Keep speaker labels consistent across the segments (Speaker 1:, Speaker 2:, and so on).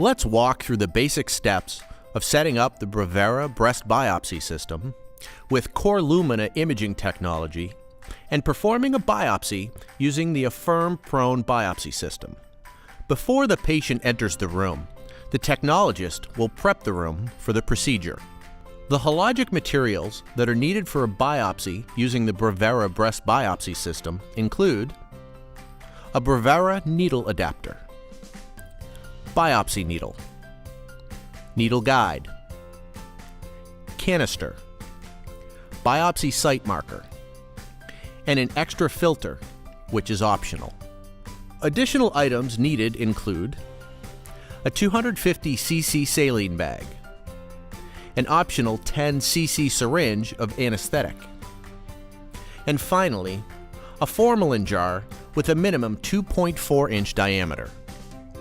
Speaker 1: Let's walk through the basic steps of setting up the Brevera breast biopsy system with CorLumina imaging technology and performing a biopsy using the Affirm Prone biopsy system. Before the patient enters the room, the technologist will prep the room for the procedure. The hologic materials that are needed for a biopsy using the Brevera breast biopsy system include a Brevera needle adapter, biopsy needle, needle guide, canister, biopsy site marker, and an extra filter, which is optional. Additional items needed include a 250 cc saline bag, an optional 10 cc syringe of anesthetic, and finally, a formalin jar with a minimum 2.4 inch diameter.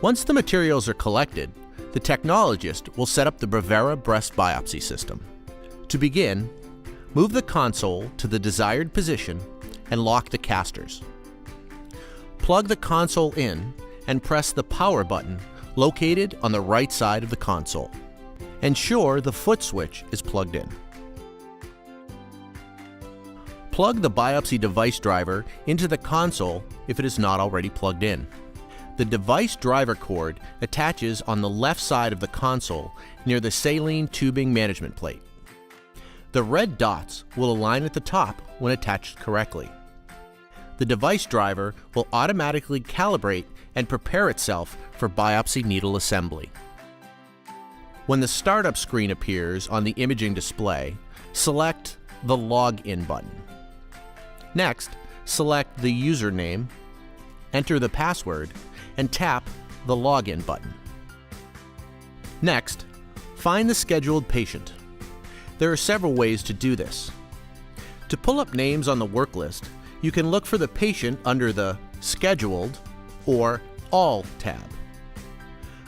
Speaker 1: Once the materials are collected, the technologist will set up the Brevera breast biopsy system. To begin, move the console to the desired position and lock the casters. Plug the console in and press the power button located on the right side of the console. Ensure the foot switch is plugged in. Plug the biopsy device driver into the console if it is not already plugged in. The device driver cord attaches on the left side of the console near the saline tubing management plate. The red dots will align at the top when attached correctly. The device driver will automatically calibrate and prepare itself for biopsy needle assembly. When the startup screen appears on the imaging display, select the Login button. Next, select the username, enter the password, and tap the Login button. Next, find the scheduled patient. There are several ways to do this. To pull up names on the work list, you can look for the patient under the Scheduled or All tab.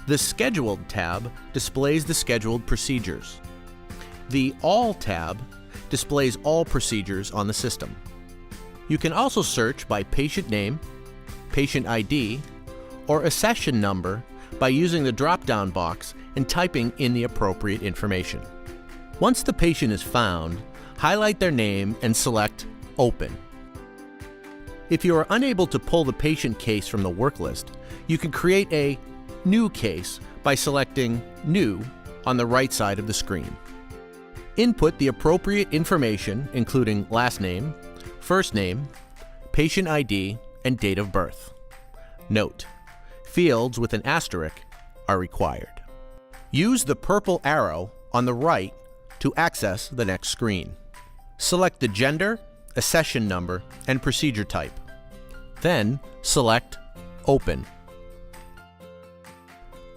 Speaker 1: The Scheduled tab displays the scheduled procedures. The All tab displays all procedures on the system. You can also search by patient name, patient ID, or a session number by using the drop-down box and typing in the appropriate information. Once the patient is found, highlight their name and select Open. If you are unable to pull the patient case from the work list, you can create a New case by selecting New on the right side of the screen. Input the appropriate information including last name, first name, patient ID, and date of birth. Note: fields with an asterisk are required. Use the purple arrow on the right to access the next screen. Select the gender, accession number, and procedure type. Then select Open.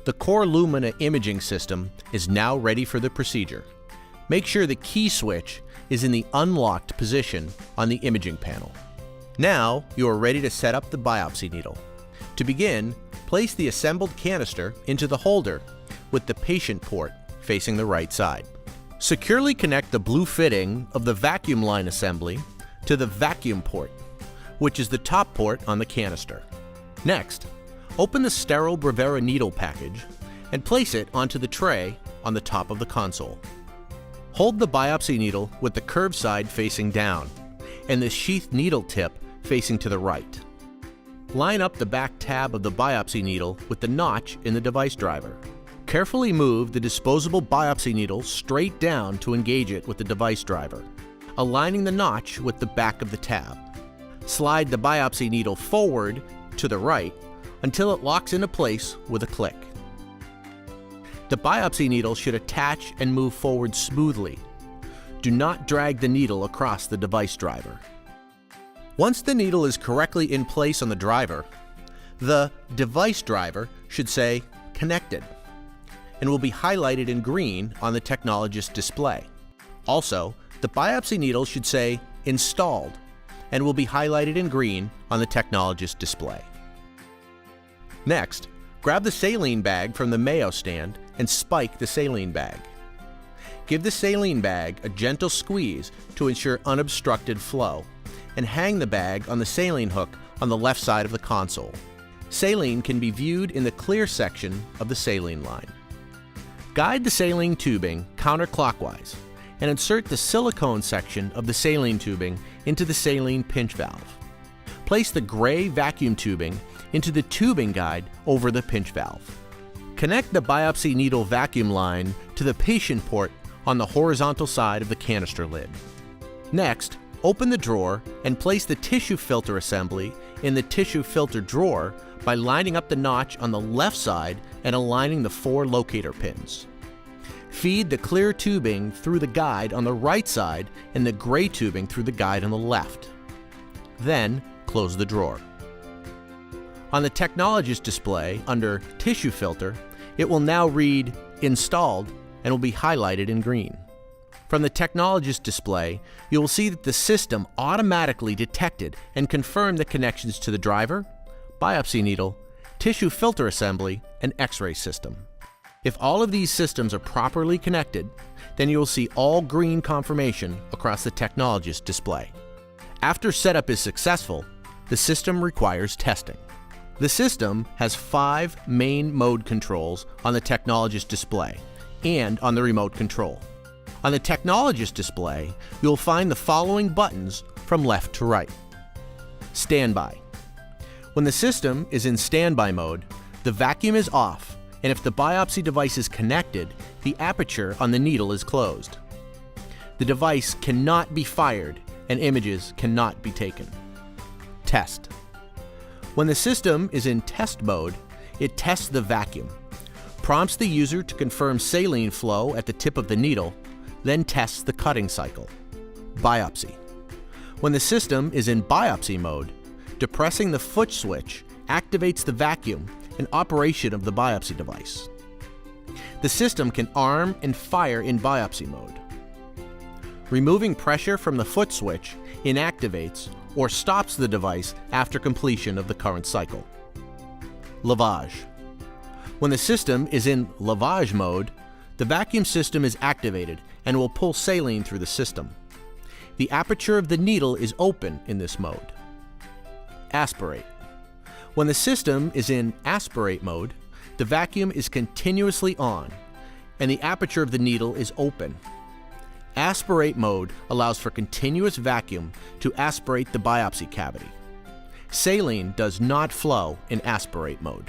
Speaker 1: The CorLumina imaging system is now ready for the procedure. Make sure the key switch is in the unlocked position on the imaging panel. Now you are ready to set up the biopsy needle. To begin, place the assembled canister into the holder with the patient port facing the right side. Securely connect the blue fitting of the vacuum line assembly to the vacuum port, which is the top port on the canister. Next, open the sterile Brevera needle package and place it onto the tray on the top of the console. Hold the biopsy needle with the curved side facing down and the sheath needle tip facing to the right. Line up the back tab of the biopsy needle with the notch in the device driver. Carefully move the disposable biopsy needle straight down to engage it with the device driver, aligning the notch with the back of the tab. Slide the biopsy needle forward to the right until it locks into place with a click. The biopsy needle should attach and move forward smoothly. Do not drag the needle across the device driver. Once the needle is correctly in place on the driver, the device driver should say Connected and will be highlighted in green on the technologist display. Also, the biopsy needle should say Installed and will be highlighted in green on the technologist display. Next, grab the saline bag from the Mayo stand and spike the saline bag. Give the saline bag a gentle squeeze to ensure unobstructed flow, and hang the bag on the saline hook on the left side of the console. Saline can be viewed in the clear section of the saline line. Guide the saline tubing counterclockwise and insert the silicone section of the saline tubing into the saline pinch valve. Place the gray vacuum tubing into the tubing guide over the pinch valve. Connect the biopsy needle vacuum line to the patient port on the horizontal side of the canister lid. Next, open the drawer and place the tissue filter assembly in the tissue filter drawer by lining up the notch on the left side and aligning the 4 locator pins. Feed the clear tubing through the guide on the right side and the gray tubing through the guide on the left. Then, close the drawer. On the technologist display under Tissue Filter, it will now read Installed and will be highlighted in green. From the technologist display, you will see that the system automatically detected and confirmed the connections to the driver, biopsy needle, tissue filter assembly, and X-ray system. If all of these systems are properly connected, then you will see all green confirmation across the technologist display. After setup is successful, the system requires testing. The system has 5 main mode controls on the technologist display and on the remote control. On the technologist display, you will find the following buttons from left to right. Standby. When the system is in standby mode, the vacuum is off, and if the biopsy device is connected, the aperture on the needle is closed. The device cannot be fired, and images cannot be taken. Test. When the system is in test mode, it tests the vacuum, prompts the user to confirm saline flow at the tip of the needle, then tests the cutting cycle. Biopsy. When the system is in biopsy mode, depressing the foot switch activates the vacuum and operation of the biopsy device. The system can arm and fire in biopsy mode. Removing pressure from the foot switch inactivates or stops the device after completion of the current cycle. Lavage. When the system is in lavage mode, the vacuum system is activated and will pull saline through the system. The aperture of the needle is open in this mode. Aspirate. When the system is in aspirate mode, the vacuum is continuously on and the aperture of the needle is open. Aspirate mode allows for continuous vacuum to aspirate the biopsy cavity. Saline does not flow in aspirate mode.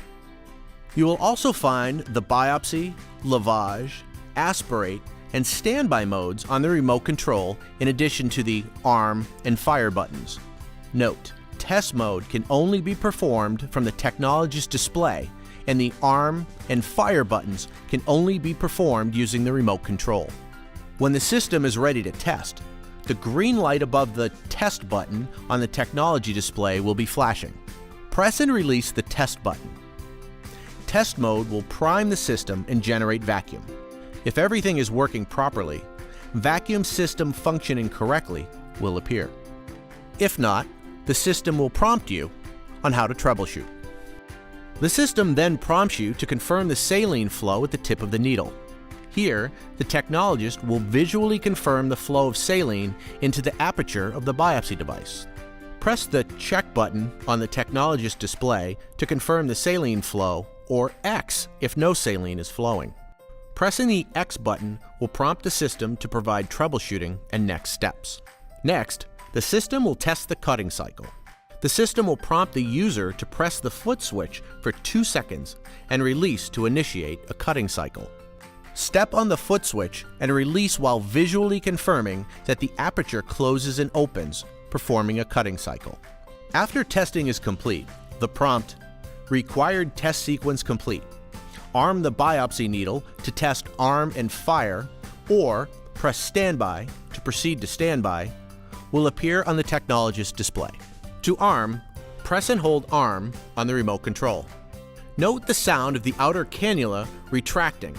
Speaker 1: You will also find the biopsy, lavage, aspirate, and standby modes on the remote control in addition to the arm and fire buttons. Note, test mode can only be performed from the technologist display, and the arm and fire buttons can only be performed using the remote control. When the system is ready to test, the green light above the test button on the technology display will be flashing. Press and release the test button. Test mode will prime the system and generate vacuum. If everything is working properly, vacuum system functioning correctly will appear. If not, the system will prompt you on how to troubleshoot. The system then prompts you to confirm the saline flow at the tip of the needle. Here, the technologist will visually confirm the flow of saline into the aperture of the biopsy device. Press the check button on the technologist display to confirm the saline flow, or X if no saline is flowing. Pressing the X button will prompt the system to provide troubleshooting and next steps. Next, the system will test the cutting cycle. The system will prompt the user to press the foot switch for 2 seconds and release to initiate a cutting cycle. Step on the foot switch and release while visually confirming that the aperture closes and opens, performing a cutting cycle. After testing is complete, the prompt, "Required test sequence complete. Arm the biopsy needle to test arm and fire," or press standby to proceed to standby, will appear on the technologist display. To arm, press and hold arm on the remote control. Note the sound of the outer cannula retracting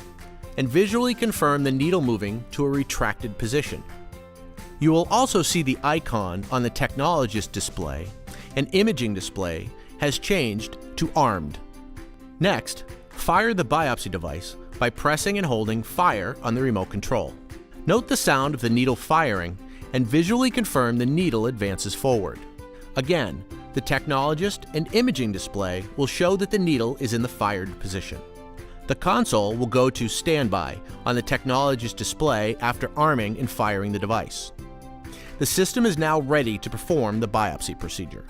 Speaker 1: and visually confirm the needle moving to a retracted position. You will also see the icon on the technologist display and imaging display has changed to armed. Next, fire the biopsy device by pressing and holding fire on the remote control. Note the sound of the needle firing and visually confirm the needle advances forward. Again, The technologist and imaging display will show that the needle is in the fired position. The console will go to standby on the technologist display after arming and firing the device. The system is now ready to perform the biopsy procedure.